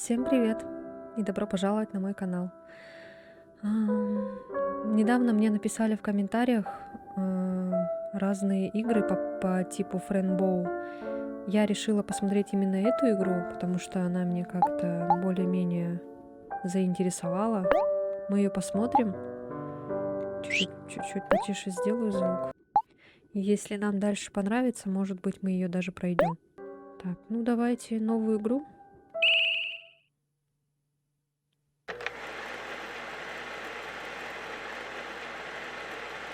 Всем привет и добро пожаловать на мой канал. Недавно мне написали в комментариях разные игры по типу Френбоу. Я решила посмотреть именно эту игру, потому что она мне как-то более-менее заинтересовала. Мы ее посмотрим. Чуть-чуть потише сделаю звук. И если нам дальше понравится, может быть, мы ее даже пройдем. Так, ну давайте новую игру.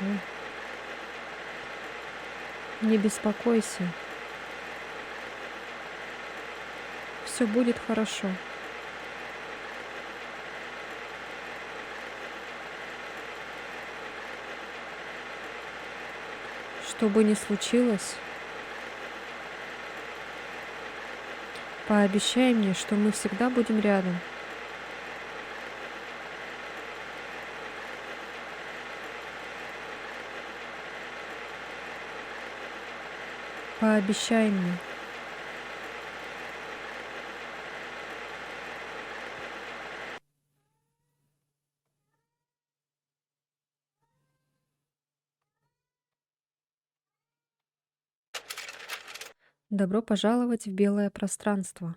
Ой. Не беспокойся. Все будет хорошо. Что бы ни случилось, пообещай мне, что мы всегда будем рядом. Пообещай мне. Добро пожаловать в белое пространство.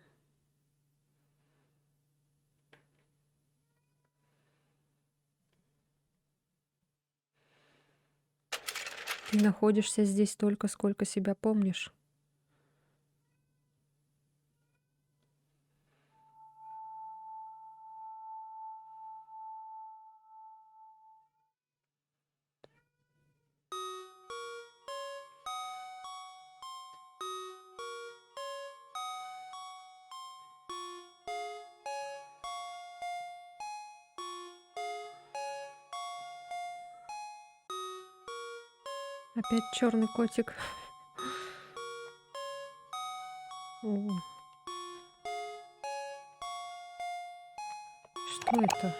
Ты находишься здесь столько, сколько себя помнишь. Опять черный котик. О, что это?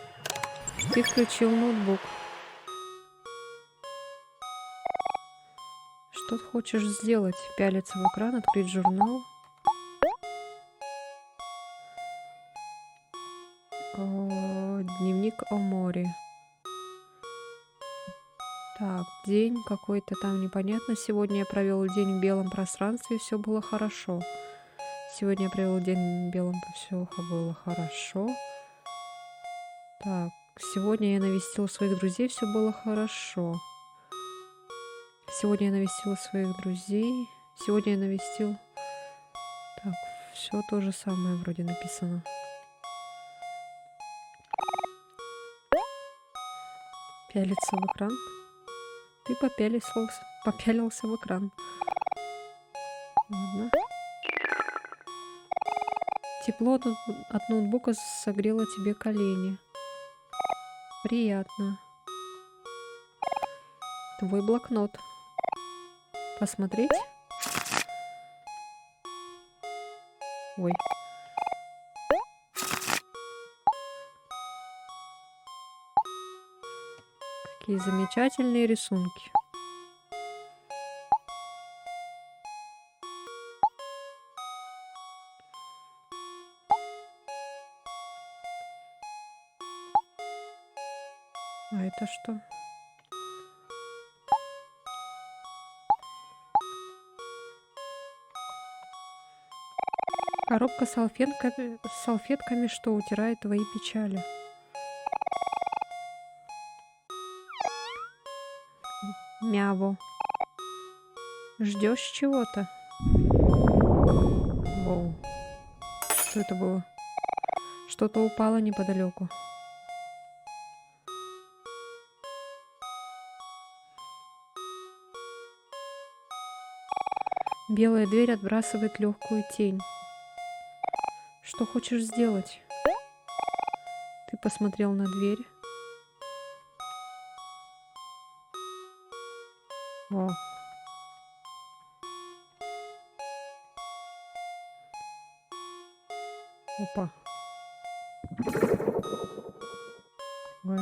Ты включил ноутбук. Что ты хочешь сделать? Пялиться в экран, открыть журнал? Дневник о море. Так, день какой-то там непонятно. Сегодня я провел день в белом пространстве, все было хорошо. Сегодня я провел день в белом, все было хорошо. Так, сегодня я навестил своих друзей, все было хорошо. Сегодня я навестил своих друзей. Сегодня я навестил... Так, все то же самое вроде написано. Пялиться в экран. Ты попялился в экран. Ладно. Тепло от ноутбука согрело тебе колени. Приятно. Твой блокнот. Посмотреть? Ой. Какие замечательные рисунки. А это что? Коробка с салфетками, что утирает твои печали. Мяво. Ждешь чего-то? Воу. Что это было? Что-то упало неподалеку. Белая дверь отбрасывает легкую тень. Что хочешь сделать? Ты посмотрел на дверь. О. Опа. Ой.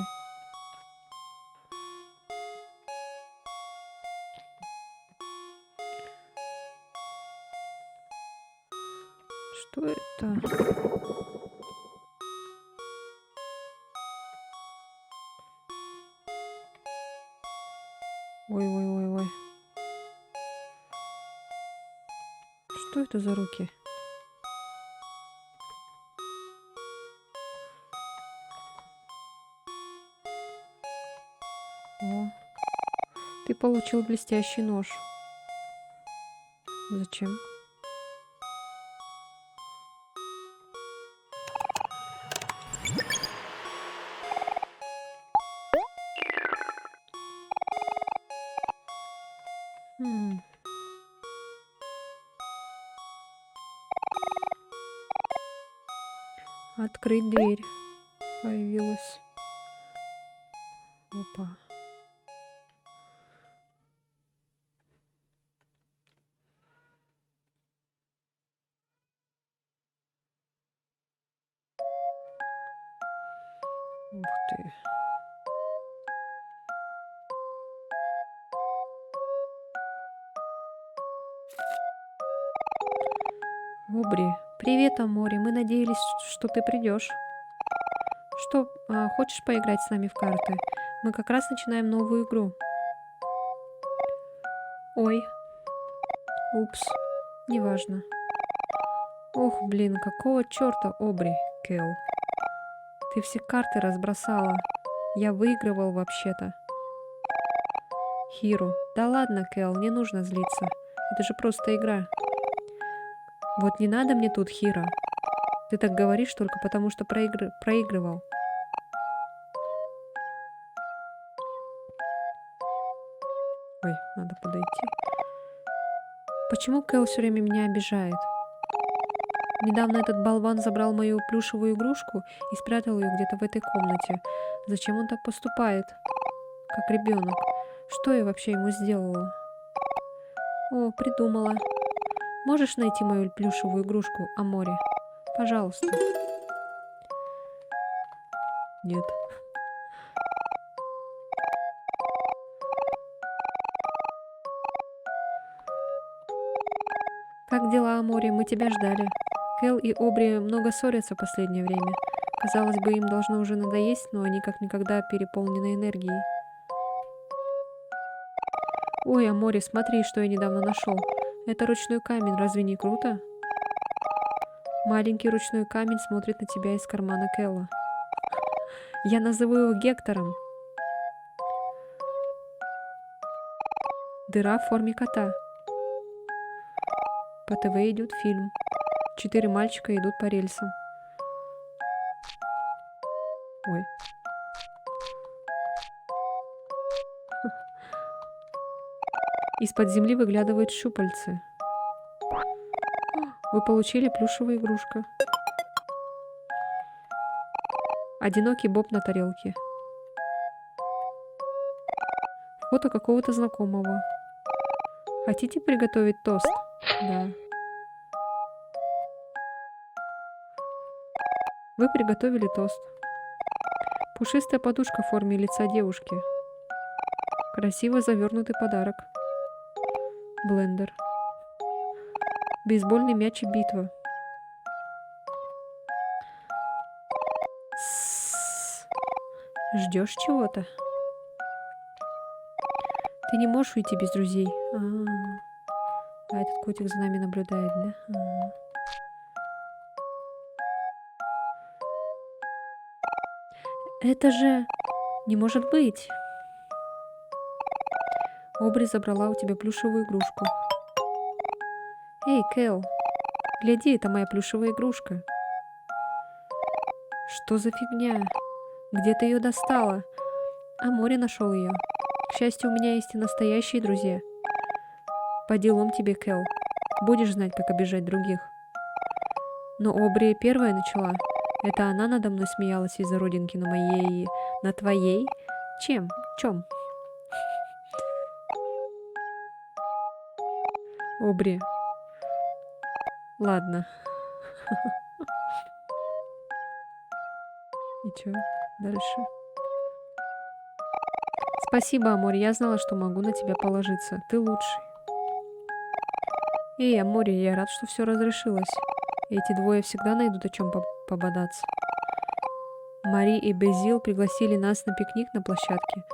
Что это? Что это за руки? О, ты получил блестящий нож. Зачем? М. Открыть дверь. Появилась. Опа. Ух ты. Обри. Привет, Амори. Мы надеялись, что ты придешь. Что, хочешь поиграть с нами в карты? Мы как раз начинаем новую игру. Ой. Упс. Неважно. Ох, блин, какого черта, Обри, Кэл? Ты все карты разбросала. Я выигрывал вообще-то. Хиру. Да ладно, Кэл, не нужно злиться. Это же просто игра. Вот не надо мне тут, Хира. Ты так говоришь только потому, что проигрывал. Ой, надо подойти. Почему Кэл все время меня обижает? Недавно этот болван забрал мою плюшевую игрушку и спрятал ее где-то в этой комнате. Зачем он так поступает? Как ребенок. Что я вообще ему сделала? О, придумала. Можешь найти мою плюшевую игрушку, Амори? Пожалуйста. Нет. Как дела, Амори? Мы тебя ждали. Кэл и Обри много ссорятся в последнее время. Казалось бы, им должно уже надоесть, но они как никогда переполнены энергией. Ой, Амори, смотри, что я недавно нашел. Это ручной камень, разве не круто? Маленький ручной камень смотрит на тебя из кармана Кэлла. Я назову его Гектором. Дыра в форме кота. По ТВ идет фильм. 4 мальчика идут по рельсам. Ой. Из-под земли выглядывают щупальцы. Вы получили плюшевую игрушку. Одинокий Боб на тарелке. Фото какого-то знакомого. Хотите приготовить тост? Да. Вы приготовили тост. Пушистая подушка в форме лица девушки. Красиво завернутый подарок. Блендер. Бейсбольный мяч и битва. Ждешь чего-то? Ты не можешь уйти без друзей. А этот котик за нами наблюдает, да? Это же не может быть. Обри забрала у тебя плюшевую игрушку. Эй, Кэл, гляди, это моя плюшевая игрушка. Что за фигня? Где ты ее достала? Амори нашел ее. К счастью, у меня есть и настоящие друзья. По делам тебе, Кэл. Будешь знать, как обижать других. Но Обри первая начала. Это она надо мной смеялась из-за родинки на моей... На твоей? Чем? Чем? Обри. Ладно. И чё? Дальше. Спасибо, Амори. Я знала, что могу на тебя положиться. Ты лучший. Эй, Амори, я рад, что все разрешилось. Эти двое всегда найдут о чем пободаться. Мари и Безил пригласили нас на пикник на площадке.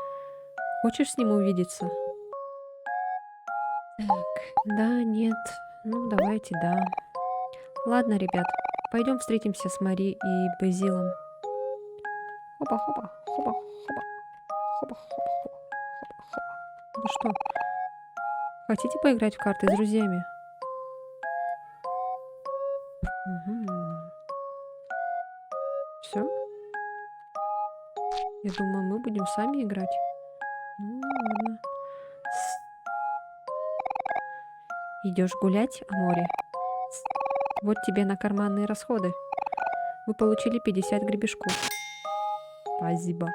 Хочешь с ним увидеться? Так, да, нет, Ну, давайте, да. Ладно, ребят, пойдем встретимся с Мари и Базилом. Хоба-хоба, хоба-хоба, хоба-хоба-хоба, хоба-хоба. Ну что, хотите поиграть в карты с друзьями? Все? Я думаю, мы будем сами играть. Ну, ладно. Идешь гулять, Амори? Вот тебе на карманные расходы. Вы получили 50 гребешков. Спасибо.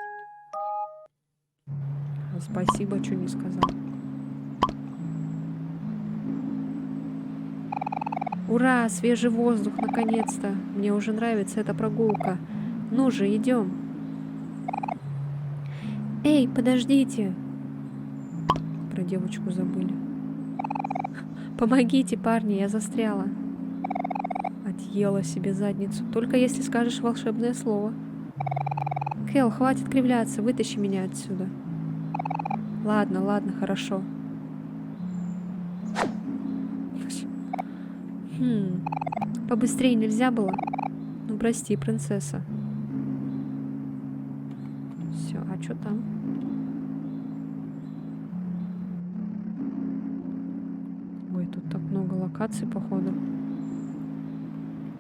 Спасибо, что не сказал. Ура, свежий воздух, наконец-то. Мне уже нравится эта прогулка. Ну же, идем. Эй, подождите. Про девочку забыли. Помогите, парни, я застряла. Отъела себе задницу. Только если скажешь волшебное слово. Кэл, хватит кривляться, вытащи меня отсюда. Ладно, ладно, хорошо. Побыстрее нельзя было? Ну, прости, принцесса. Все, а что там? Ой, тут так много локаций, походу.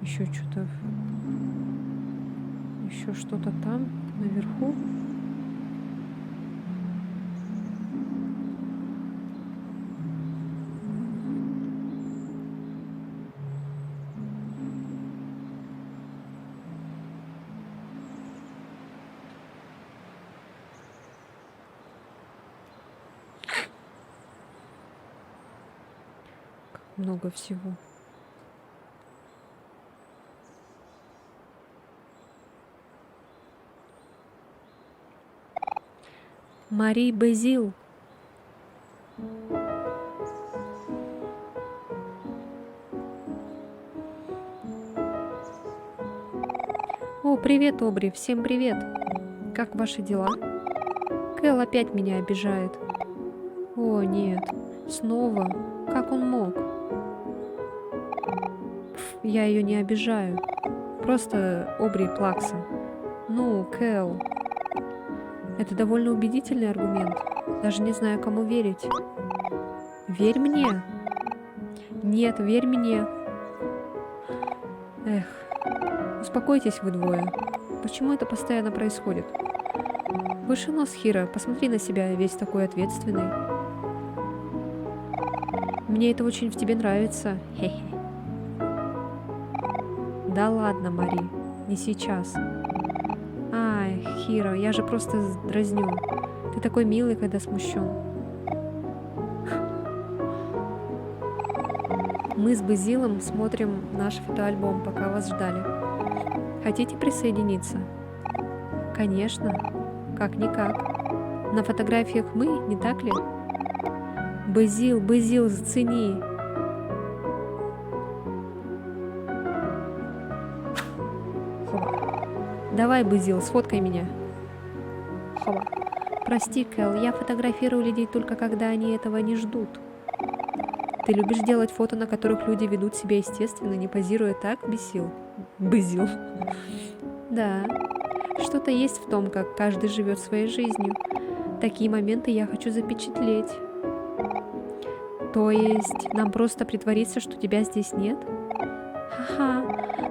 Еще что-то... Еще что-то там, наверху. Много всего. Мари Базил. О, привет, Обри. Всем привет. Как ваши дела? Кэл опять меня обижает. О, нет. Снова. Как он мог? Я ее не обижаю. Просто Обри плакса. Ну, Кэл. Это довольно убедительный аргумент. Даже не знаю, кому верить. Верь мне. Нет, верь мне. Эх. Успокойтесь вы двое. Почему это постоянно происходит? Выше нос, Хиро. Посмотри на себя, весь такой ответственный. Мне это очень в тебе нравится. Хе-хе. Да ладно, Мари. Не сейчас. Ай, Хиро, я же просто дразню. Ты такой милый, когда смущен. Мы с Базилом смотрим наш фотоальбом, пока вас ждали. Хотите присоединиться? Конечно. Как-никак. На фотографиях мы, не так ли? Базил, Базил, зацени. Давай, Базил, сфоткай меня. Хоба. Прости, Кэл, я фотографирую людей только когда они этого не ждут. Ты любишь делать фото, на которых люди ведут себя естественно, не позируя так, Базил? Базил. Да. Что-то есть в том, как каждый живет своей жизнью. Такие моменты я хочу запечатлеть. То есть нам просто притвориться, что тебя здесь нет? Ха-ха.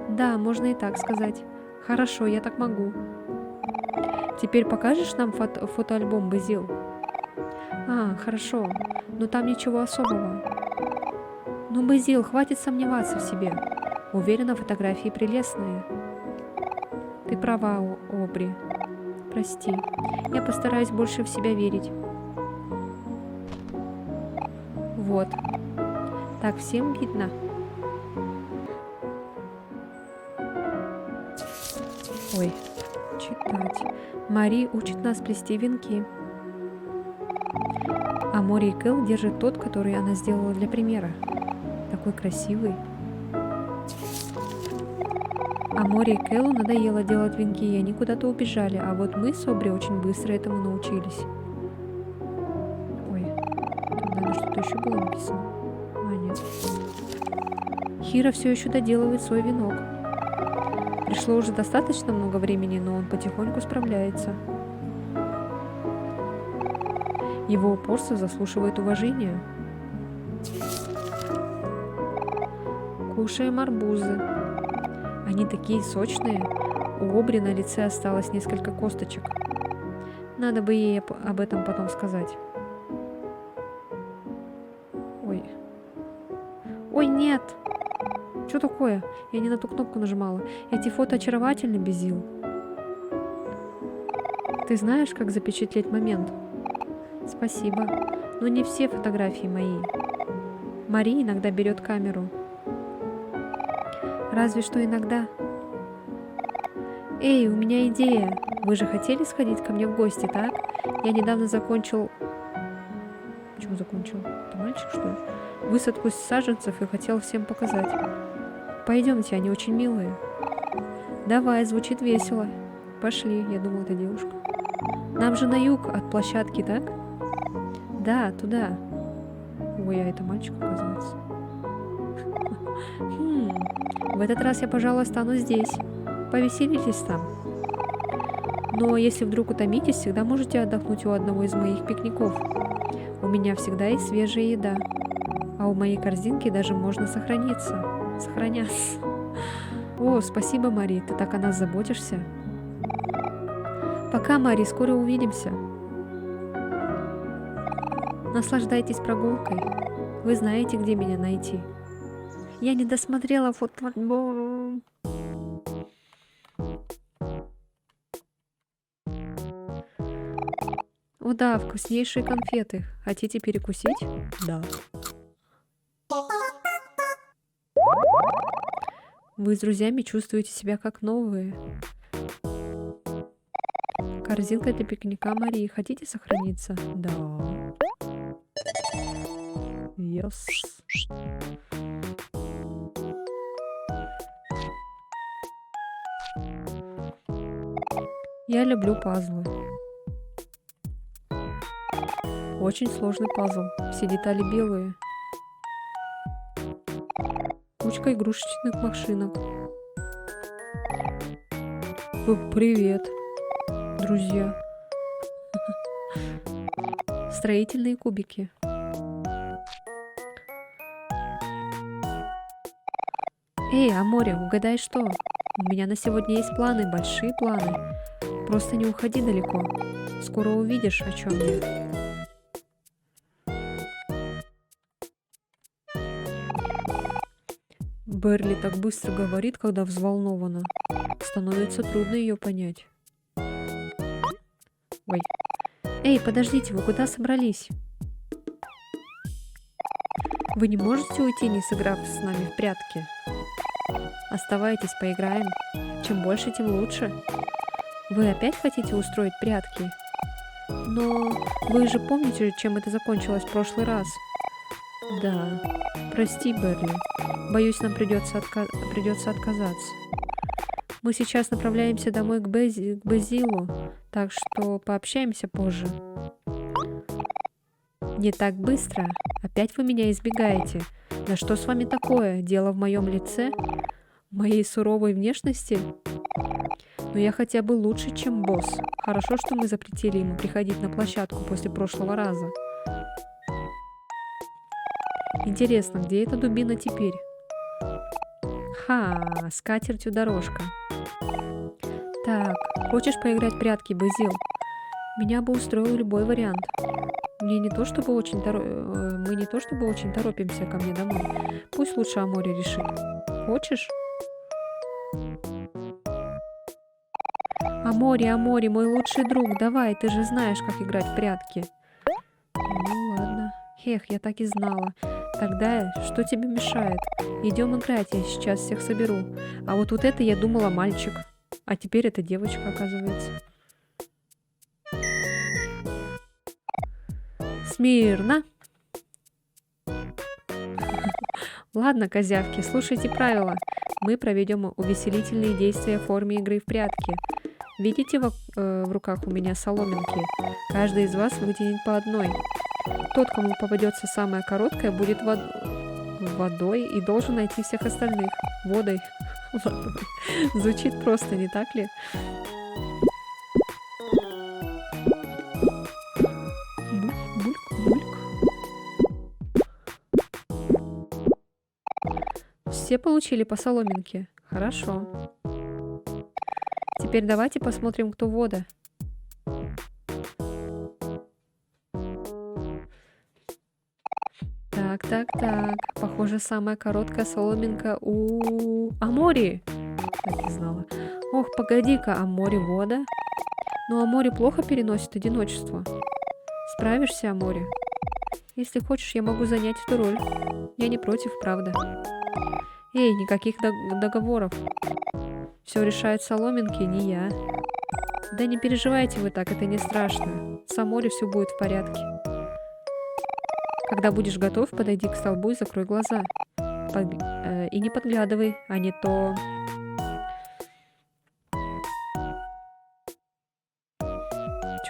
Да, можно и так сказать. Хорошо, я так могу. Теперь покажешь нам фотоальбом, Базил? А, хорошо. Но там ничего особого. Ну, Базил, хватит сомневаться в себе. Уверена, фотографии прелестные. Ты права, Обри. Прости. Я постараюсь больше в себя верить. Вот. Так, всем видно? Ой, читать. Мари учит нас плести венки. А Мори и Кэл держит тот, который она сделала для примера. Такой красивый. А Мори и Кэлу надоело делать венки, и они куда-то убежали, а вот мы с Обри очень быстро этому научились. Ой, тут, наверное, что-то еще было написано. А, нет. Хиро все еще доделывает свой венок. Пришло уже достаточно много времени, но он потихоньку справляется. Его упорство заслуживает уважения. Кушаем арбузы. Они такие сочные. У Обри на лице осталось несколько косточек. Надо бы ей об этом потом сказать. Ой. Ой, нет! Что такое? Я не на ту кнопку нажимала. Эти фото очаровательны, Безил. Ты знаешь, как запечатлеть момент? Спасибо. Но не все фотографии мои. Мари иногда берет камеру. Разве что иногда. Эй, у меня идея. Вы же хотели сходить ко мне в гости, так? Я недавно закончил... Почему закончил? Это мальчик, что ли? Высадку из саженцев и хотел всем показать. Пойдемте, они очень милые. Давай, звучит весело. Пошли, я думала, это девушка. Нам же на юг от площадки, так? Да, туда. Ой, а это мальчик, оказывается. В этот раз я, пожалуй, останусь здесь. Повеселитесь там. Но если вдруг утомитесь, всегда можете отдохнуть у одного из моих пикников. У меня всегда есть свежая еда. А у моей корзинки даже можно сохраняться. О, спасибо, Мари, ты так о нас заботишься. Пока, Мари, скоро увидимся. Наслаждайтесь прогулкой. Вы знаете, где меня найти. Я не досмотрела фотоальбом. О да, вкуснейшие конфеты. Хотите перекусить? Да. Вы с друзьями чувствуете себя как новые. Корзинка для пикника Марии. Хотите сохраниться? Да. Yes. Я люблю пазлы. Очень сложный пазл. Все детали белые. Кучка игрушечных машинок. Привет, друзья. Строительные кубики. Эй, Амори, угадай что? У меня на сегодня есть планы, большие планы. Просто не уходи далеко. Скоро увидишь, о чем я. Берли так быстро говорит, когда взволнована. Становится трудно ее понять. Ой. Эй, подождите, вы куда собрались? Вы не можете уйти, не сыграв с нами в прятки? Оставайтесь, поиграем. Чем больше, тем лучше. Вы опять хотите устроить прятки? Но вы же помните, чем это закончилось в прошлый раз? Да. Прости, Берли. Боюсь, нам придется отказаться. Мы сейчас направляемся домой к Безилу, так что пообщаемся позже. Не так быстро. Опять вы меня избегаете. Да что с вами такое? Дело в моем лице? В моей суровой внешности? Но я хотя бы лучше, чем босс. Хорошо, что мы запретили ему приходить на площадку после прошлого раза. Интересно, где эта дубина теперь? Ха, с катертью дорожка. Так, хочешь поиграть в прятки, Безил? Меня бы устроил любой вариант. Мы не то чтобы очень торопимся ко мне домой. Пусть лучше Амори решит. Хочешь? Амори, мой лучший друг, давай, ты же знаешь, как играть в прятки. Ну ладно. Хех, я так и знала. Тогда что тебе мешает? Идем играть, я сейчас всех соберу. А вот это я думала мальчик. А теперь это девочка, оказывается. Смирно. Ладно, козявки, слушайте правила. Мы проведем увеселительные действия в форме игры в прятки. Видите, в руках у меня соломинки? Каждый из вас вытянет по одной. Тот, кому попадется самая короткая, будет водой и должен найти всех остальных. Водой. Водой. Звучит просто, не так ли? Бульк, бульк. Все получили по соломинке. Хорошо. Теперь давайте посмотрим, кто вода. Так. Похоже, самая короткая соломинка у Амори. Так и знала. Ох, погоди-ка, Амори вода? Но Амори плохо переносит одиночество. Справишься, Амори? Если хочешь, я могу занять эту роль. Я не против, правда. Эй, никаких договоров. Все решают соломинки, не я. Да не переживайте вы так, это не страшно. С Амори все будет в порядке. Когда будешь готов, подойди к столбу и закрой глаза. И не подглядывай, а не то...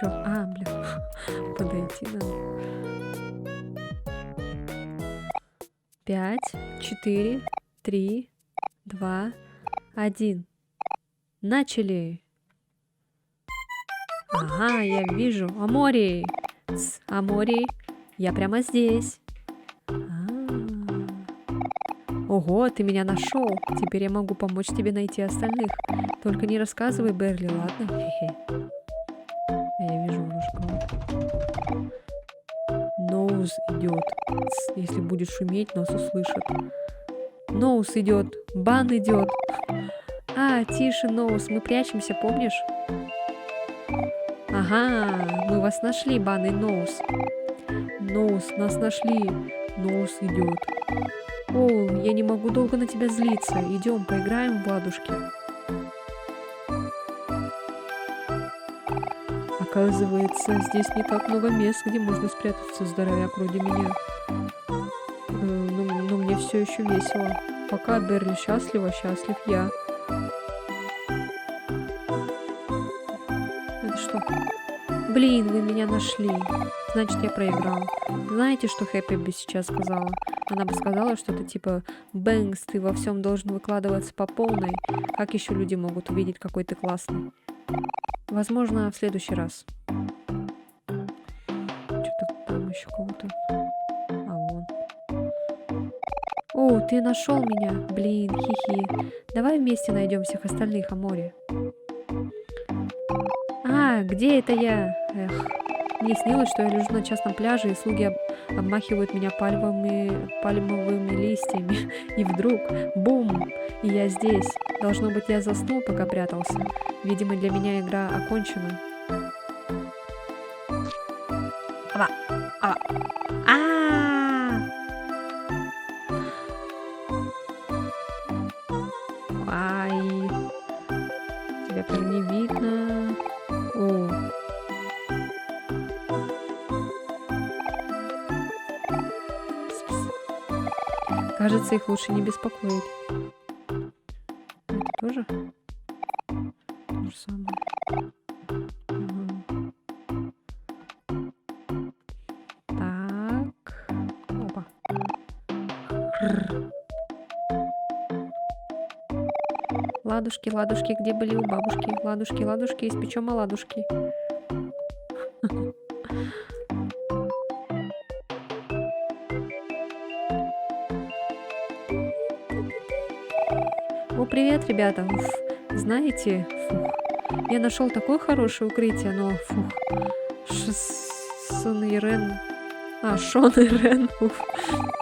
Чё? А, блин. Подойти надо. 5, 4, 3, 2, 1. Начали! Ага, я вижу. Амори! Амори! Я прямо здесь. Ого, ты меня нашел. Теперь я могу помочь тебе найти остальных. Только не рассказывай, Берли, ладно? Хе-хе. Я вижу немножко. Ноуз идет. Если будешь шуметь, нас услышат. Ноуз идет. Бан идет. А, тише, Ноуз, мы прячемся, помнишь? Ага, мы вас нашли, Бан и Ноуз. Ноуз, нас нашли. Ноуз идет. О, я не могу долго на тебя злиться. Идем, поиграем в ладушки. Оказывается, здесь не так много мест, где можно спрятаться, здоровяк вроде меня. Но мне все еще весело. Пока Берли счастлива, счастлив я. Это что? Блин, вы меня нашли. Значит, я проиграл. Знаете, что Хэппи бы сейчас сказала? Она бы сказала что-то типа: «Бэнкс, ты во всем должен выкладываться по полной. Как еще люди могут увидеть, какой ты классный?» Возможно, в следующий раз. Что-то там еще кого-то. А, вон. О, ты нашел меня. Блин, хихи. Давай вместе найдем всех остальных, Амори. А, где это я? Эх. Мне снилось, что я лежу на частном пляже, и слуги обмахивают меня пальмовыми листьями. И вдруг бум! И я здесь. Должно быть, я заснул, пока прятался. Видимо, для меня игра окончена. Ай! Тебя прям не видно. О! Кажется, их лучше не беспокоить. Это тоже? То же самое. Так. Опа. Ладушки, ладушки, где были у бабушки? Ладушки, ладушки, испечем оладушки. О, привет, ребята. Уф. Знаете, я нашел такое хорошее укрытие, но Шон и Рен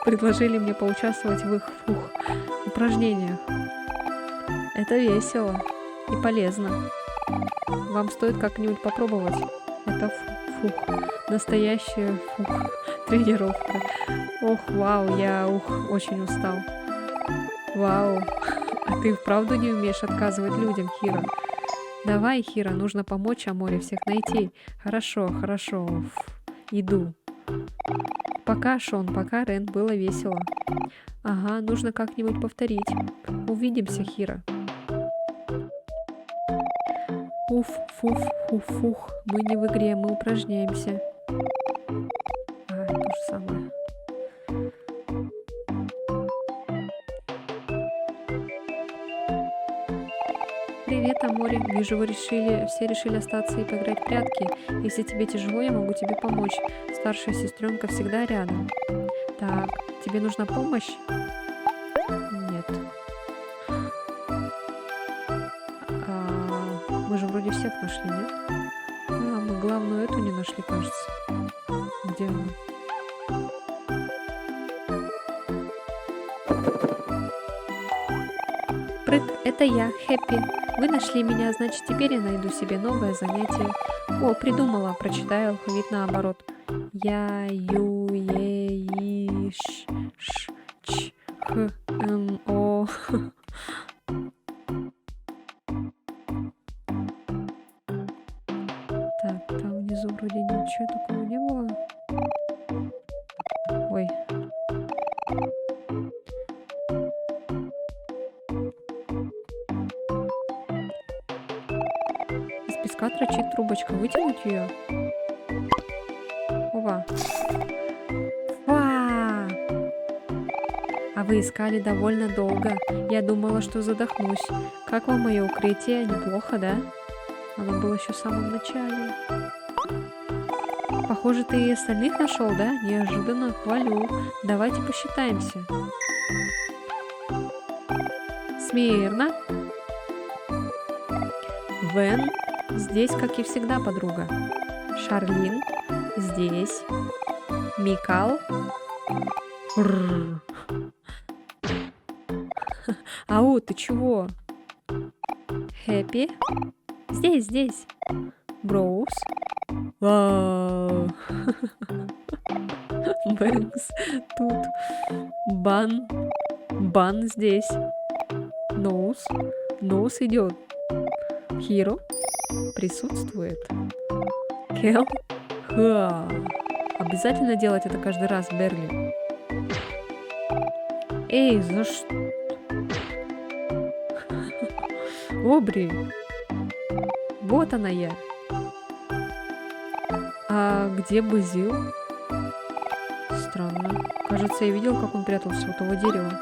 предложили мне поучаствовать в их упражнениях. Это весело и полезно. Вам стоит как-нибудь попробовать. Это настоящая тренировка. Ох, вау, я очень устал. Вау. А ты вправду не умеешь отказывать людям, Хиро? Давай, Хиро, нужно помочь Амори всех найти. Хорошо. Иду. Пока, Шон, пока, Рен, было весело. Ага, нужно как-нибудь повторить. Увидимся, Хиро. Уф. Мы не в игре, мы упражняемся. Привет, Амори. Вижу, все решили остаться и поиграть в прятки. Если тебе тяжело, я могу тебе помочь. Старшая сестренка всегда рядом. Так, тебе нужна помощь? Нет. Мы же вроде всех нашли, нет? Мы главную эту не нашли, кажется. Где она? Прыг, это я, Хэппи. Вы нашли меня, значит, теперь я найду себе новое занятие. О, придумала, прочитаю алфавит наоборот. Я, ю, е, и, ш, ч, х, о. Так, там внизу вроде ничего такого не было. Ой. Из песка торчит трубочка. Вытянуть ее? Ова. А вы искали довольно долго. Я думала, что задохнусь. Как вам мое укрытие? Неплохо, да? Оно было еще в самом начале. Похоже, ты и остальных нашел, да? Неожиданно. Хвалю. Давайте посчитаемся. Смирно. Вен. Здесь, как и всегда, подруга. Шарлин. Здесь. Микал. Ау, ты чего? Хэппи. Здесь. Броуз. Вау. Бэнкс тут. Бан здесь. Ноус идет. Хиро присутствует. Кел. Обязательно делать это каждый раз, Берли. Эй, за что? Обри. Вот она я. А где Базил? Странно. Кажется, я видел, как он прятался у того дерева.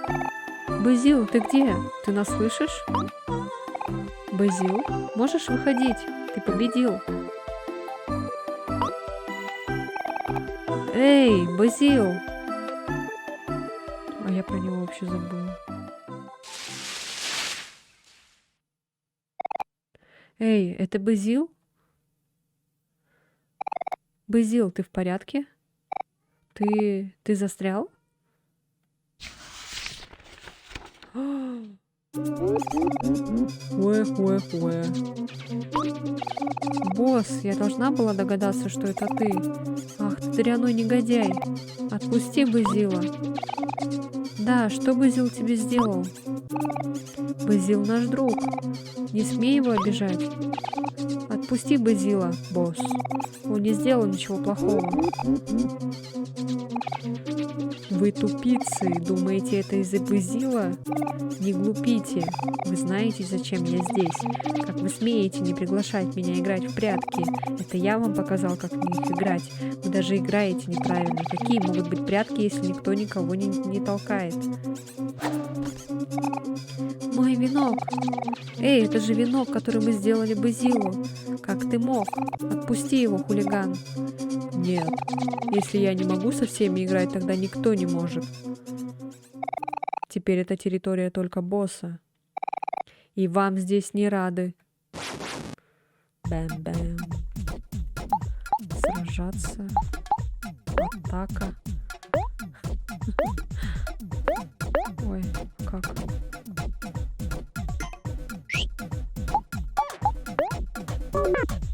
Базил, ты где? Ты нас слышишь? Базил, можешь выходить? Ты победил. Эй, Базил! А я про него вообще забыла. Эй, это Базил? Базил, ты в порядке? Ты застрял? Уэ. Босс, я должна была догадаться, что это ты. Ах, ты дряной негодяй. Отпусти Базила. Да, что Базил тебе сделал? Базил наш друг. Не смей его обижать. Отпусти Базила, босс. Он не сделал ничего плохого. Вы тупицы. Думаете, это из-за Базила? Не глупите. Вы знаете, зачем я здесь. Как вы смеете не приглашать меня играть в прятки? Это я вам показал, как в них играть. Вы даже играете неправильно. Какие могут быть прятки, если никто никого не толкает? Мой венок. Эй, это же венок, который мы сделали Базилу. Как ты мог? Отпусти его, хулиган. Нет. Если я не могу со всеми играть, тогда никто не может. Теперь это территория только босса. И вам здесь не рады. Бэм-бэм. Сражаться. Атака. Ой, как?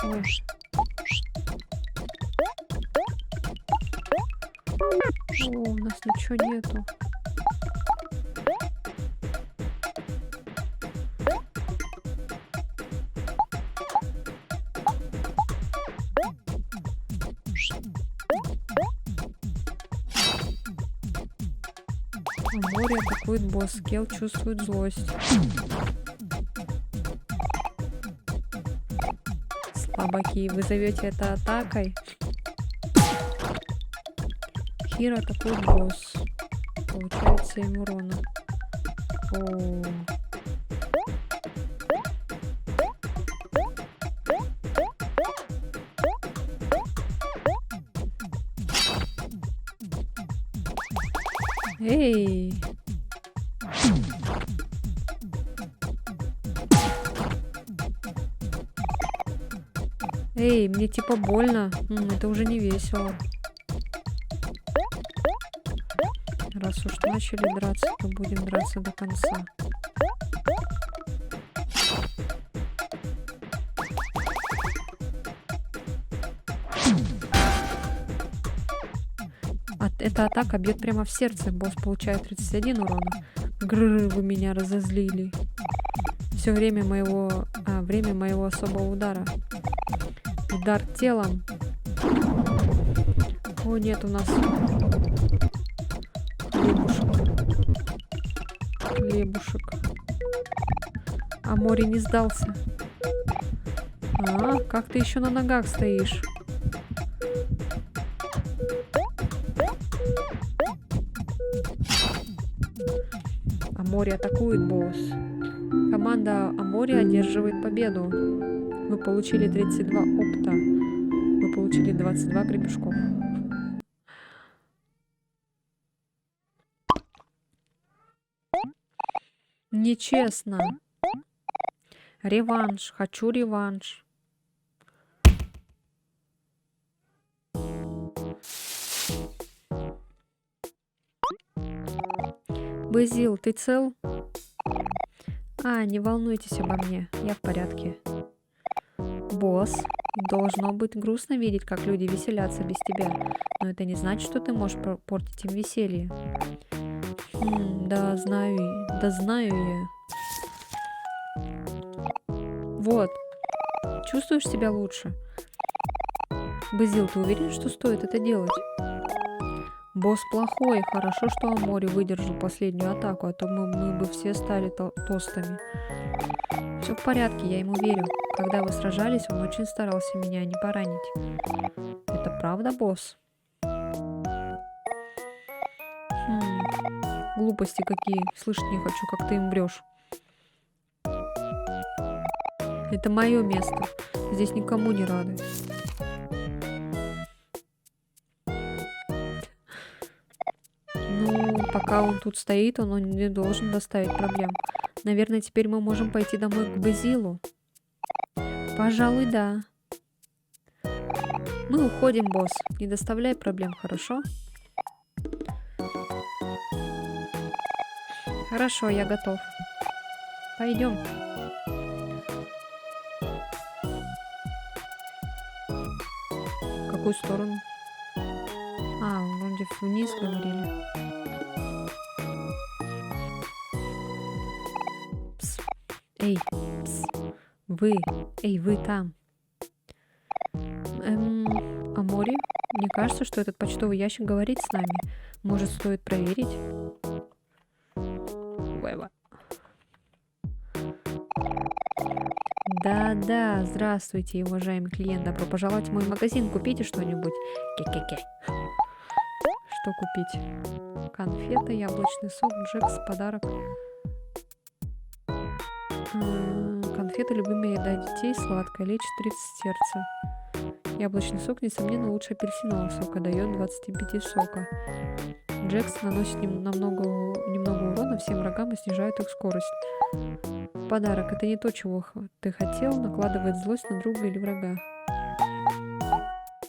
Ой. О, у нас ничего нету. Море атакует босс. Кел чувствует злость. Слабаки, вы зовете это атакой? Хиро атакует босс. Получает 7 урона. О. Эй! Эй, мне типа больно. Это уже не весело. Раз уж начали драться, то будем драться до конца. Эта атака бьет прямо в сердце. Босс получает 31 урона. Грррр, вы меня разозлили. Все время моего особого удара. Удар телом. О, нет, у нас хлебушек. А море не сдался. Как ты еще на ногах стоишь? Амори атакует, босс. Команда Амори одерживает победу. Вы получили 32 опыта. Вы получили 22 гребешков. Нечестно. Реванш. Хочу реванш. Базил, ты цел? Не волнуйтесь обо мне. Я в порядке. Босс, должно быть грустно видеть, как люди веселятся без тебя. Но это не значит, что ты можешь портить им веселье. Да знаю я. Вот. Чувствуешь себя лучше? Базил, ты уверен, что стоит это делать? Босс плохой. Хорошо, что Амори выдержал последнюю атаку, а то мы бы все стали тостами. Все в порядке, я ему верю. Когда вы сражались, он очень старался меня не поранить. Это правда, босс? Глупости какие. Слышать не хочу, как ты им врешь. Это мое место. Здесь никому не рады. Пока он тут стоит, он не должен доставить проблем. Наверное, теперь мы можем пойти домой к Базилу. Пожалуй, да. Мы уходим, босс. Не доставляй проблем, хорошо? Хорошо, я готов. Пойдем. В какую сторону? Вроде вниз говорили. Эй, вы там. Амори, мне кажется, что этот почтовый ящик говорит с нами. Может, стоит проверить? Да, здравствуйте, уважаемый клиент. Добро пожаловать в мой магазин. Купите что-нибудь. Ке-ке-ке. Что купить? Конфеты, яблочный сок, Джекс, подарок. Конфеты, любимая еда детей, сладкая, лечит 30 сердца. Яблочный сок, несомненно, лучше апельсинового сока, дает 25 сока. Джекс наносит немного урона всем врагам и снижает их скорость. Подарок. Это не то, чего ты хотел, накладывает злость на друга или врага.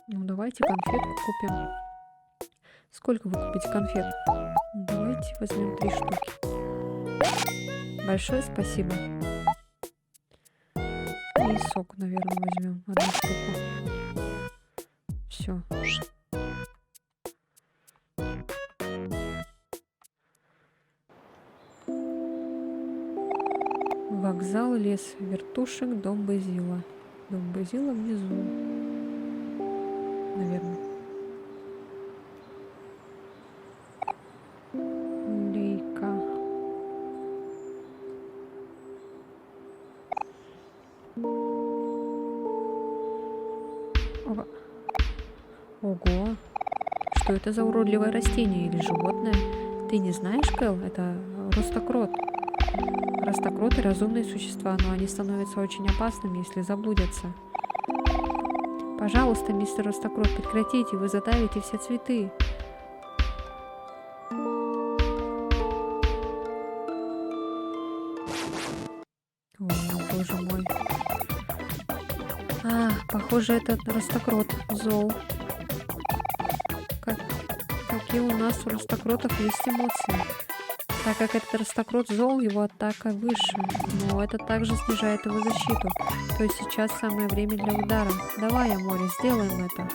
Давайте конфетку купим. Сколько вы купите конфет? Давайте возьмем 3 штуки. Большое спасибо. И сок, наверное, возьмем 1 штуку. Все. Вокзал, лес вертушек, дом Базила. Дом Базила внизу. Наверное. Лейка. Ого. Что это за уродливое растение или животное? Ты не знаешь, Кэл? Это ростокрот. Ростокроты — разумные существа, но они становятся очень опасными, если заблудятся. Пожалуйста, мистер Ростокрот, прекратите, вы задавите все цветы. Ой, боже мой. Похоже, этот Ростокрот зол. Как, какие у нас у Ростокротов есть эмоции. Так как этот Ростокрот зол, его атака выше. Но это также снижает его защиту. То есть сейчас самое время для удара. Давай, Амори, сделаем это.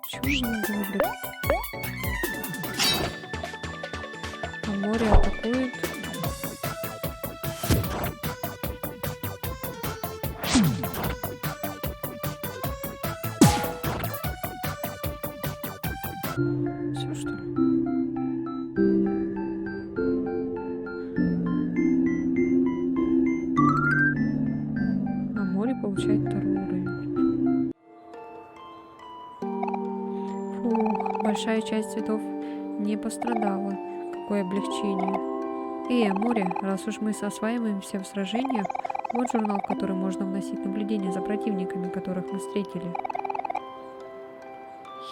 Почему не гублит? Амори атакует. Все, что ли? Амори получает второй уровень. Фух, большая часть цветов не пострадала. Какое облегчение. Эй, Амори, раз уж мы осваиваемся в сражениях, вот журнал, в который можно вносить наблюдения за противниками, которых мы встретили.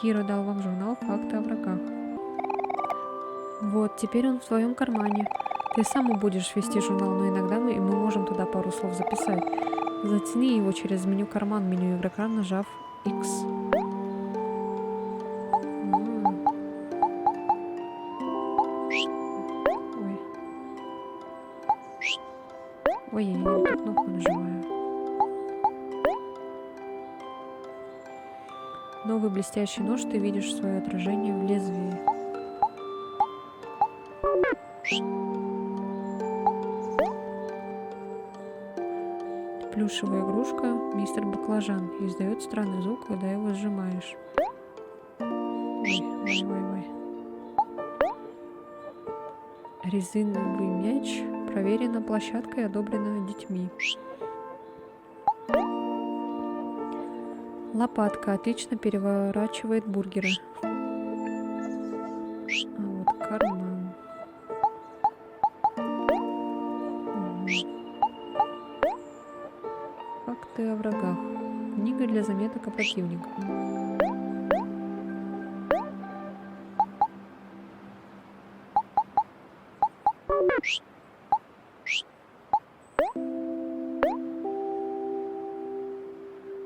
Хиро дал вам журнал «Факты о врагах». Вот, теперь он в твоем кармане. Ты сам будешь вести журнал, но иногда мы можем туда пару слов записать. Затяни его через меню «Карман», меню игрока, нажав X. Ой, я не эту кнопку нажимаю. Новый блестящий нож, ты видишь свое отражение в лезвии. Плюшевая игрушка мистер Баклажан издает странный звук, когда его сжимаешь. Ой. Резиновый мяч. Проверена площадкой, одобрена детьми. Лопатка отлично переворачивает бургеры. А вот карман. Факты о врагах. Книга для заметок о противниках.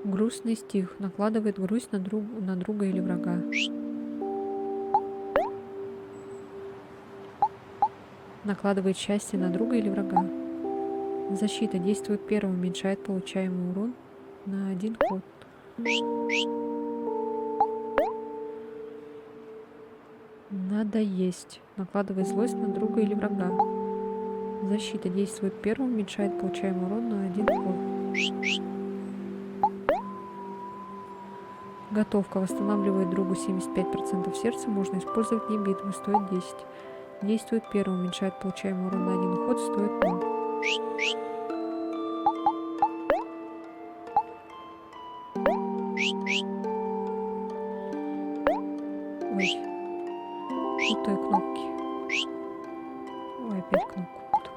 Грустный стих. Накладывает грусть на друга или врага. Накладывает счастье на друга или врага. Защита действует первым, уменьшает получаемый урон на 1 ход. Надо есть. Накладывает злость на друга или врага. Защита действует первым, уменьшает получаемый урон на 1 ход. Готовка восстанавливает другу 75% сердца, можно использовать не битвы, стоит 10. Действует первым, уменьшает получаемый урон на 1 ход, стоит 0. Ой, путаю кнопки. Ой, опять кнопку путаю.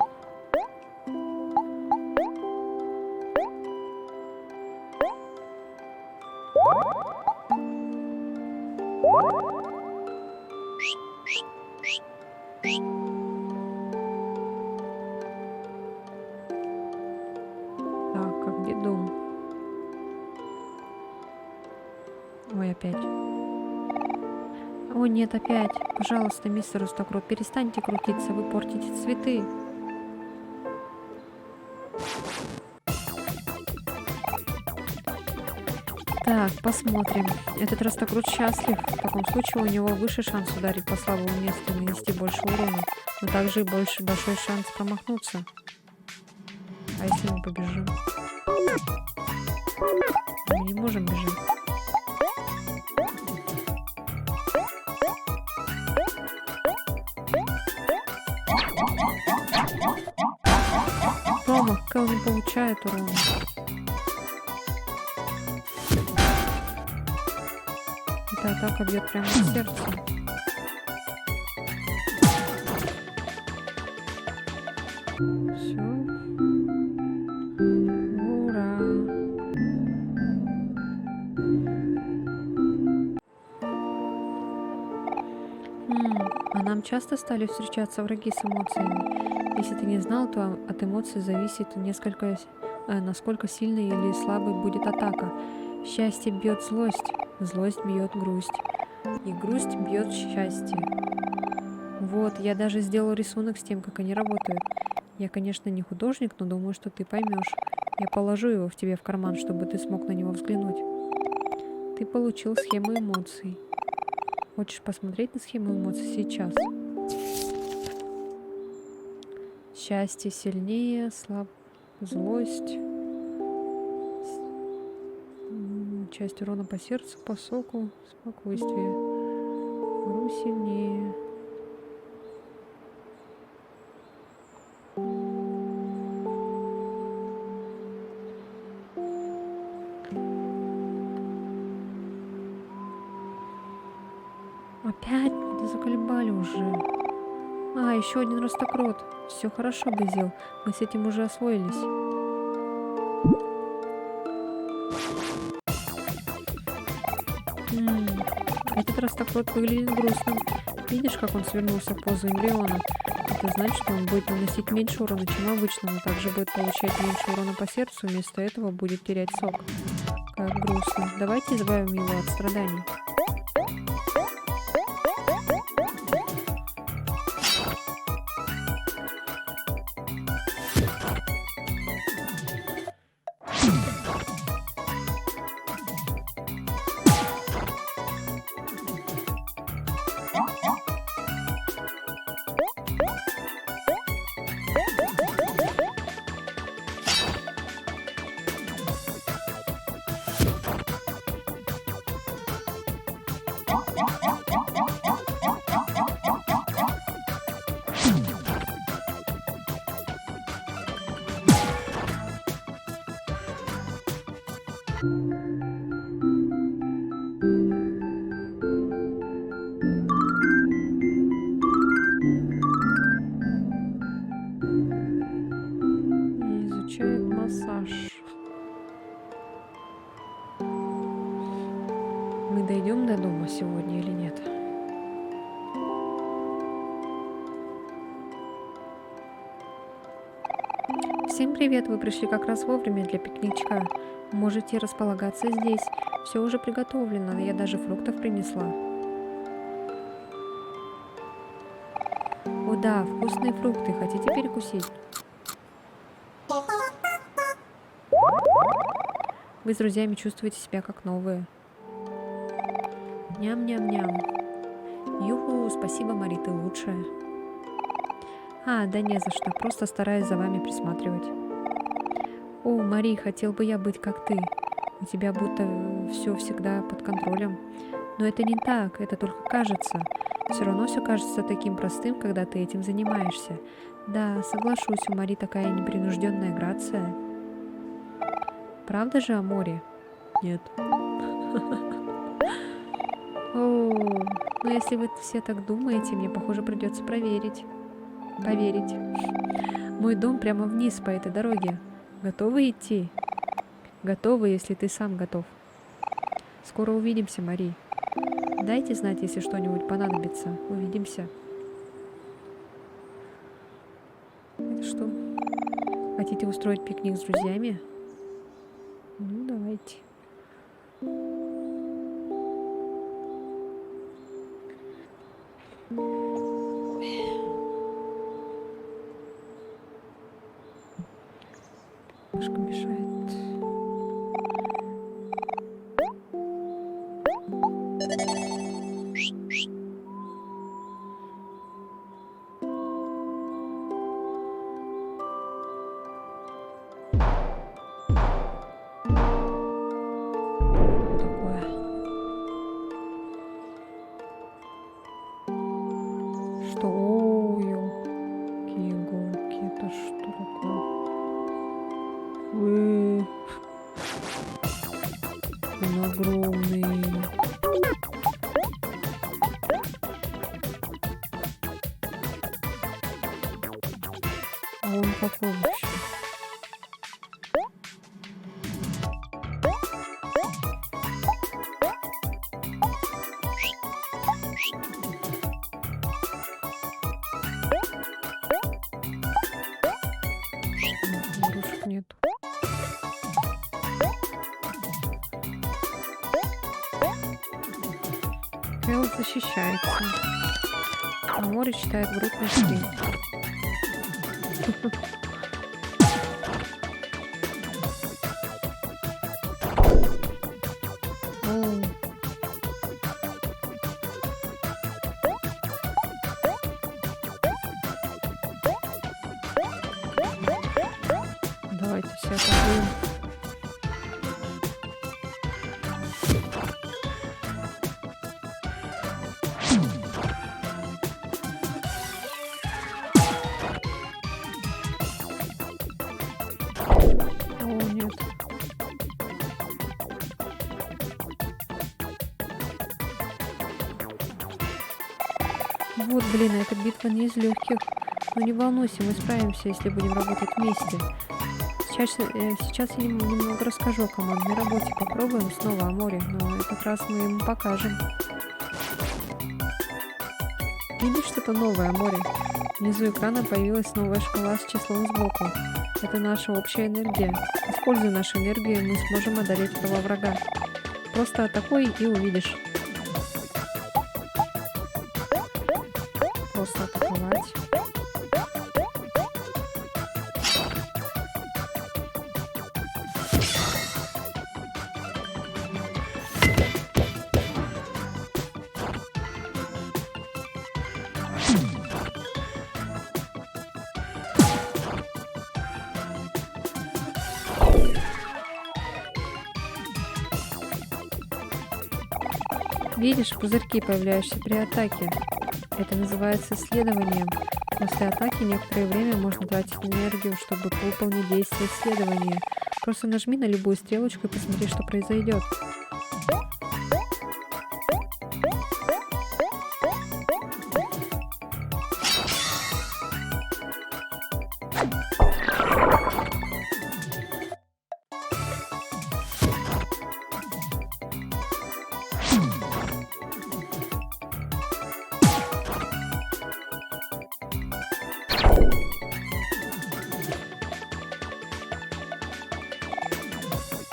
Так, а где дом? Ой, опять. О, нет, опять. Пожалуйста, мистер Ростокрот, перестаньте крутиться, вы портите цветы. Так, посмотрим. Этот Ростокрот счастлив. В таком случае у него выше шанс ударить по слабому месту и нанести больше урона, но также и большой шанс промахнуться. А если мы побежим? Мы не можем бежать. Промах, Кэл не получает урона. Эта атака бьет прямо в сердце. Все. Ура! А нам часто стали встречаться враги с эмоциями? Если ты не знал, то от эмоций зависит насколько сильной или слабой будет атака. Счастье бьет злость, злость бьет грусть, и грусть бьет счастье. Вот, я даже сделал рисунок с тем, как они работают. Я, конечно, не художник, но думаю, что ты поймешь. Я положу его в тебе в карман, чтобы ты смог на него взглянуть. Ты получил схему эмоций. Хочешь посмотреть на схему эмоций сейчас? Счастье сильнее, злость. Часть урона по сердцу, по соку, спокойствие. Грусть сильнее. Опять меня заколебали уже. Еще один ростокрот. Все хорошо, Безил. Мы с этим уже освоились. Этот ростокрот выглядит грустным. Видишь, как он свернулся в позу эмбриона? Это значит, что он будет наносить меньше урона, чем обычно, но также будет получать меньше урона по сердцу, вместо этого будет терять сок. Как грустно. Давайте избавим его от страданий. Изучает массаж. Мы дойдем до дома сегодня или нет? Всем привет! Вы пришли как раз вовремя для пикничка. Можете располагаться здесь. Все уже приготовлено, я даже фруктов принесла. О да, вкусные фрукты. Хотите перекусить? Вы с друзьями чувствуете себя как новые. Ням-ням-ням. Юху, спасибо, Мари, ты лучшая. Да не за что, просто стараюсь за вами присматривать. О, Мари, хотел бы я быть как ты. У тебя будто все всегда под контролем. Но это не так, это только кажется. Все равно все кажется таким простым, когда ты этим занимаешься. Да, соглашусь, у Мари такая непринужденная грация. Правда же, Амори? Нет. О, ну если вы все так думаете, мне, похоже, придется поверить. Мой дом прямо вниз по этой дороге. Готовы идти? Готовы, если ты сам готов. Скоро увидимся, Мари. Дайте знать, если что-нибудь понадобится. Увидимся. Это что? Хотите устроить пикник с друзьями? Ну, давайте. Немножко мешает. Что? Ой, елки-иголки, это что такое? А он какой вообще? Игрушек нету. Кэл защищается. А море читает группу стиль. О, давайте все атакуем. О, нет. Вот, блин, а эта битва не из легких. Но не волнуйся, мы справимся, если будем работать вместе. Сейчас я немного расскажу о командной работе. Попробуем снова о море, но этот раз мы ему покажем. Видишь что-то новое о море? Внизу экрана появилась новая шкала с числом сбоку. Это наша общая энергия. Используя нашу энергию, мы сможем одолеть этого врага. Просто атакуй и увидишь. Просто атаковать. Видишь, пузырьки, появляющиеся при атаке. Это называется исследованием. После атаки некоторое время можно тратить энергию, чтобы выполнить действие исследования. Просто нажми на любую стрелочку и посмотри, что произойдет.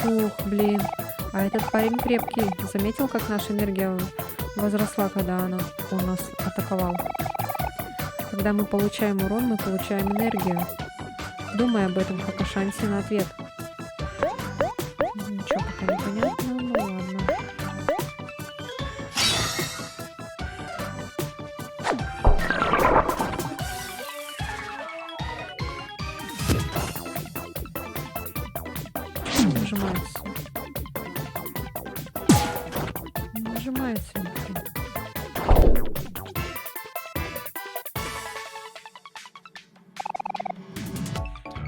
Ух, блин. А этот парень крепкий. Заметил, как наша энергия возросла, когда он нас атаковал? Когда мы получаем урон, мы получаем энергию. Думай об этом как о шансе на ответ. Ничего пока не понятно, ну ладно. Нажимается. Нажимается.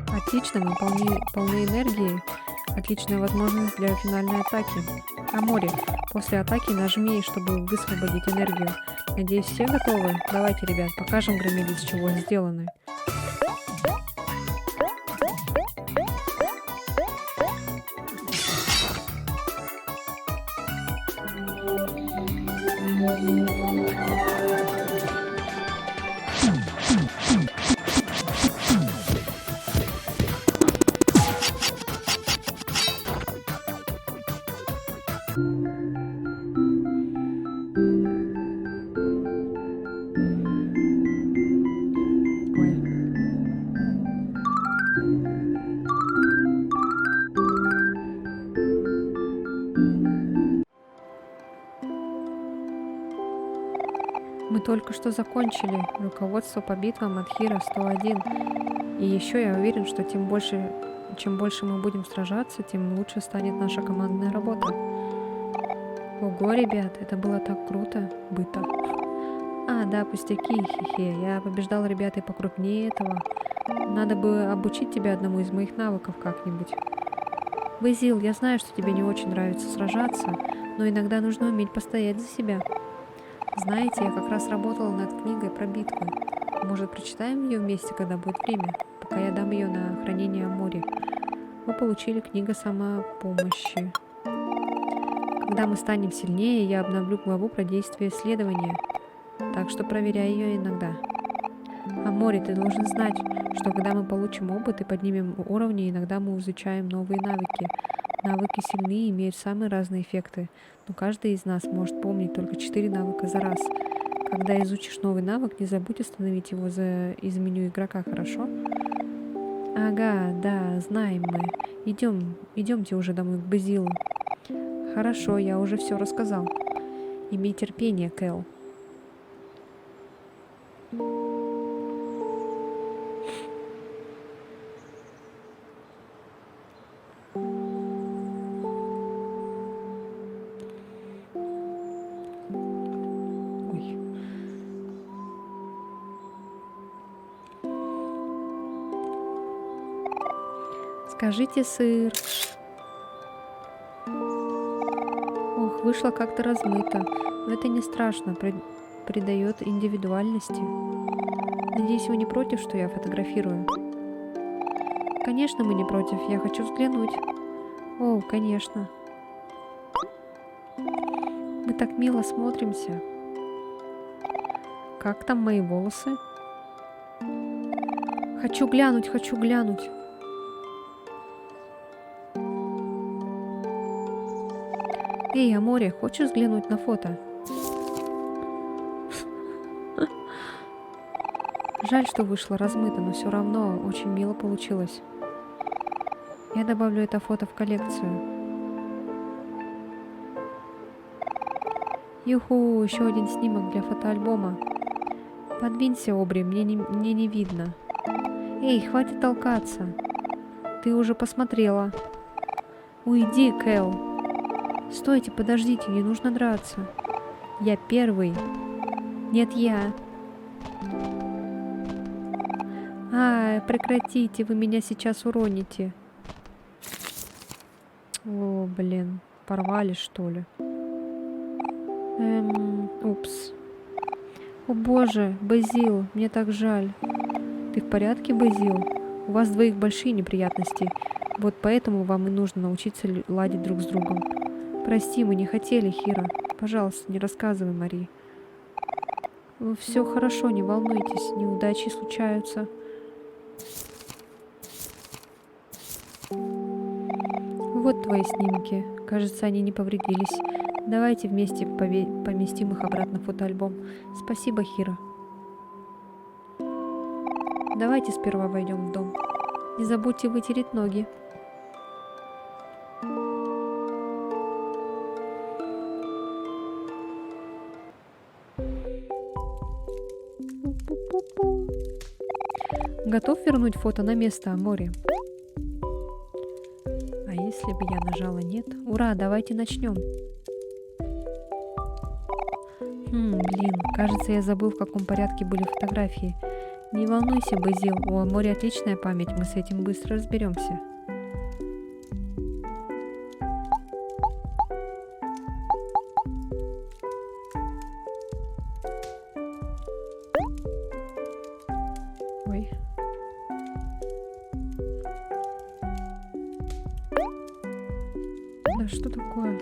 Отлично, мы полны энергии. Отличная возможность для финальной атаки. А море. После атаки нажми, чтобы высвободить энергию. Надеюсь, все готовы? Давайте, ребят, покажем громиле, из чего сделаны. Ой. Мы только что закончили руководство по битвам от Хира 101. И еще я уверен, что чем больше мы будем сражаться, тем лучше станет наша командная работа. Ого, ребят, это было так круто. Быта. А, да, пустяки, хе-хе. Я побеждал ребят и покрупнее этого. Надо бы обучить тебя одному из моих навыков как-нибудь. Вэзил, я знаю, что тебе не очень нравится сражаться, но иногда нужно уметь постоять за себя. Знаете, я как раз работала над книгой про битвы. Может, прочитаем ее вместе, когда будет время, пока я дам ее на хранение Амори. Вы получили книгу самопомощи. Когда мы станем сильнее, я обновлю главу про действие исследования, так что проверяй ее иногда. Амори, ты должен знать, что когда мы получим опыт и поднимем уровни, иногда мы изучаем новые навыки. Навыки сильные и имеют самые разные эффекты, но каждый из нас может помнить только 4 навыка за раз. Когда изучишь новый навык, не забудь установить его из меню игрока, хорошо? Ага, да, знаем мы. Идемте уже домой к Базилу. Хорошо, я уже все рассказал. Имей терпение, Кэл. Ой. Скажите, сыр. Ох, вышло как-то размыто. Но это не страшно, придает индивидуальности. Надеюсь, вы не против, что я фотографирую? Конечно, мы не против. Я хочу взглянуть. О, конечно. Мы так мило смотримся. Как там мои волосы? Хочу глянуть, хочу глянуть. Эй, Амори, хочешь взглянуть на фото? Жаль, что вышло размыто, но все равно очень мило получилось. Я добавлю это фото в коллекцию. Юху, еще один снимок для фотоальбома. Подвинься, Обри, мне не видно. Эй, хватит толкаться. Ты уже посмотрела. Уйди, Кэл. Стойте, подождите, не нужно драться. Я первый. Нет, я. Прекратите, вы меня сейчас уроните. О, блин, порвали, что ли? Упс. О боже, Базил, мне так жаль. Ты в порядке, Базил? У вас двоих большие неприятности. Вот поэтому вам и нужно научиться ладить друг с другом. Прости, мы не хотели, Хира. Пожалуйста, не рассказывай, Мари. Все хорошо, не волнуйтесь, неудачи случаются. Вот твои снимки. Кажется, они не повредились. Давайте вместе поместим их обратно в фотоальбом. Спасибо, Хира. Давайте сперва войдем в дом. Не забудьте вытереть ноги. Готов вернуть фото на место, Амори? А если бы я нажала нет? Ура, давайте начнем. Блин, кажется, я забыл, в каком порядке были фотографии. Не волнуйся, Базил, у Амори отличная память, мы с этим быстро разберемся. Ой. Да что такое?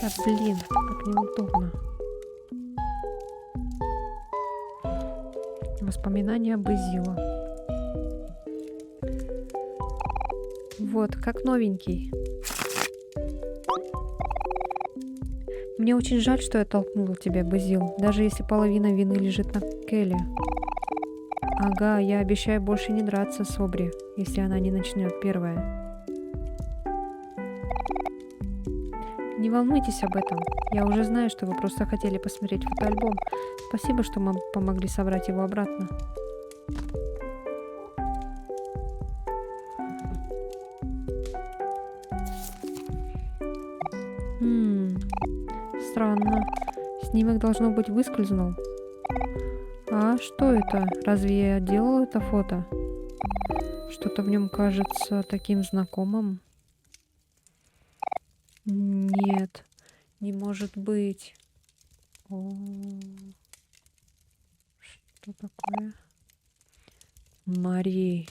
Да блин, как неудобно. Воспоминания Базила. Вот, как новенький. Мне очень жаль, что я толкнула тебя, Базил, даже если половина вины лежит на Келли. Ага, я обещаю больше не драться с Обри, если она не начнет первая. Не волнуйтесь об этом. Я уже знаю, что вы просто хотели посмотреть фотоальбом. Спасибо, что мы помогли собрать его обратно. Странно. Снимок, должно быть, выскользнул. А что это? Разве я делала это фото? Что-то в нем кажется таким знакомым. Нет, не может быть. О, что такое? Мари.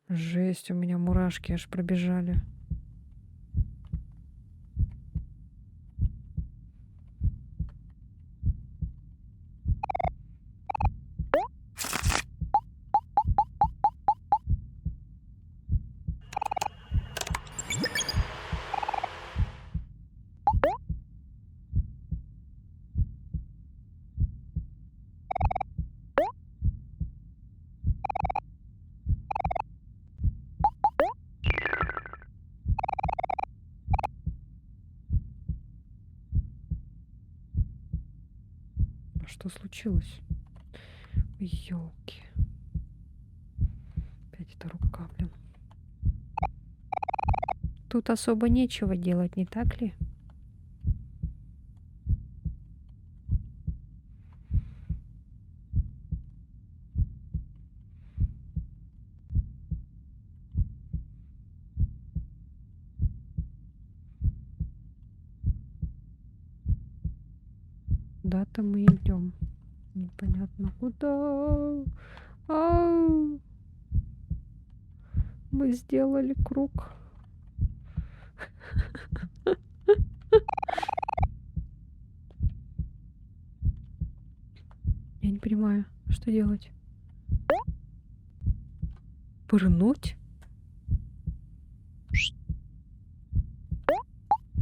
Жесть, у меня мурашки аж пробежали. А что случилось? Ёлки. Опять эта рука, блин. Тут особо нечего делать, не так ли? Куда-то мы идем. Непонятно куда. Ау! Мы сделали круг. Я не понимаю, что делать. Пырнуть?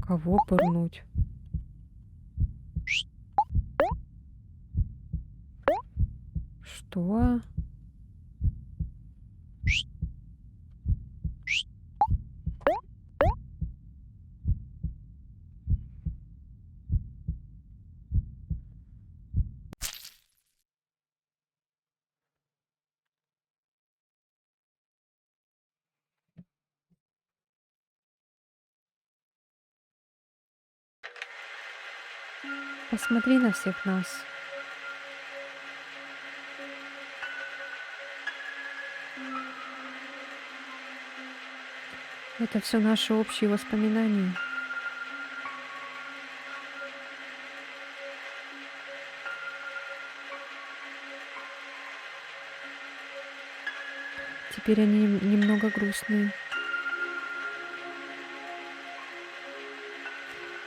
Кого пырнуть? Что? Посмотри на всех нас. Это все наши общие воспоминания. Теперь они немного грустные.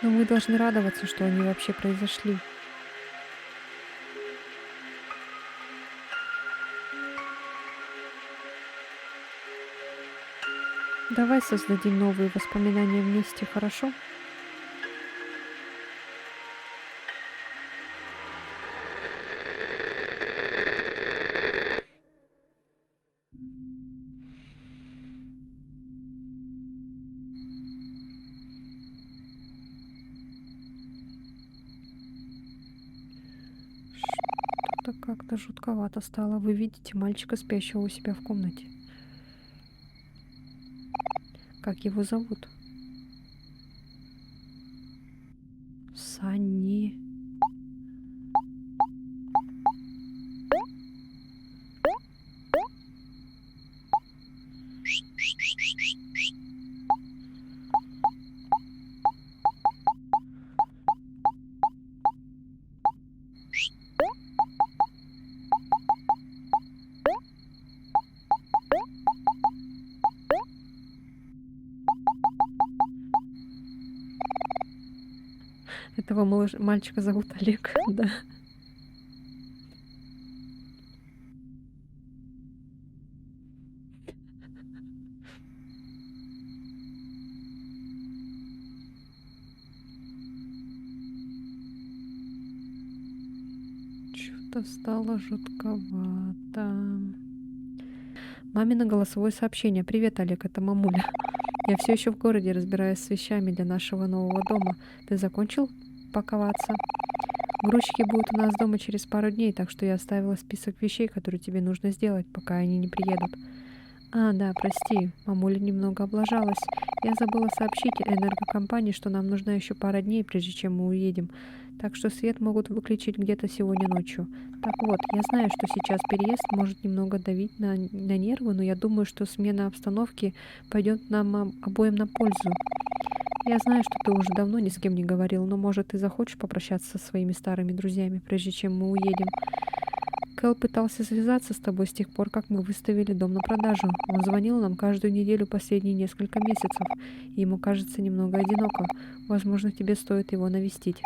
Но мы должны радоваться, что они вообще произошли. Давай создадим новые воспоминания вместе, хорошо? Что-то как-то жутковато стало. Вы видите мальчика, спящего у себя в комнате. Как его зовут? Санни. Этого мальчика зовут Олег, да. Что-то стало жутковато. Мамино голосовое сообщение. Привет, Олег, это мамуля. Я все еще в городе, разбираюсь с вещами для нашего нового дома. Ты закончил паковаться? Грузчики будут у нас дома через пару дней, так что я оставила список вещей, которые тебе нужно сделать, пока они не приедут. А, да, прости, мамуля немного облажалась. Я забыла сообщить энергокомпании, что нам нужна еще пара дней, прежде чем мы уедем. Так что свет могут выключить где-то сегодня ночью. Так вот, я знаю, что сейчас переезд может немного давить на нервы, но я думаю, что смена обстановки пойдет нам обоим на пользу. Я знаю, что ты уже давно ни с кем не говорил, но, может, ты захочешь попрощаться со своими старыми друзьями, прежде чем мы уедем. Кэл пытался связаться с тобой с тех пор, как мы выставили дом на продажу. Он звонил нам каждую неделю последние несколько месяцев, и ему кажется немного одиноко. Возможно, тебе стоит его навестить.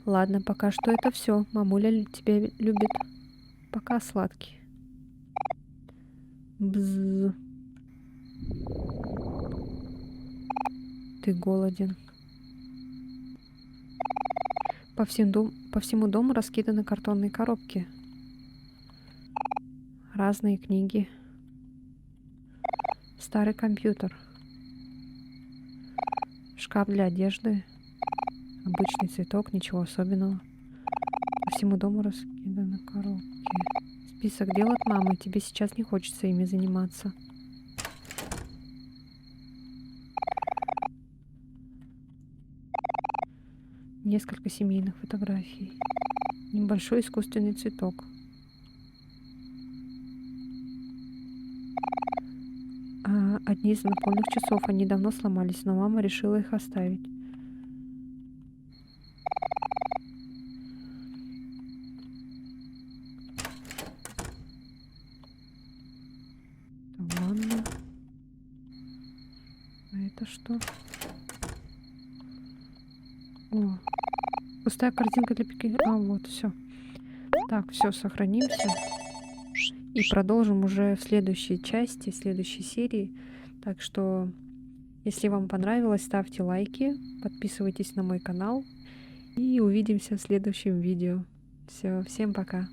Ладно, пока что это все. Мамуля тебя любит. Пока, сладкий. Бзз. Ты голоден. По всему дому раскиданы картонные коробки. Разные книги. Старый компьютер. Шкаф для одежды. Обычный цветок, ничего особенного. По всему дому раскиданы коробки. Список дел от мамы. Тебе сейчас не хочется ими заниматься. Несколько семейных фотографий. Небольшой искусственный цветок. Одни из напольных часов. Они давно сломались, но мама решила их оставить. Это ванна. А это что? О, пустая корзинка для пикника. А, вот, все. Так, все, сохранимся. И продолжим уже в следующей части, в следующей серии. Так что, если вам понравилось, ставьте лайки, подписывайтесь на мой канал. И увидимся в следующем видео. Все, всем пока.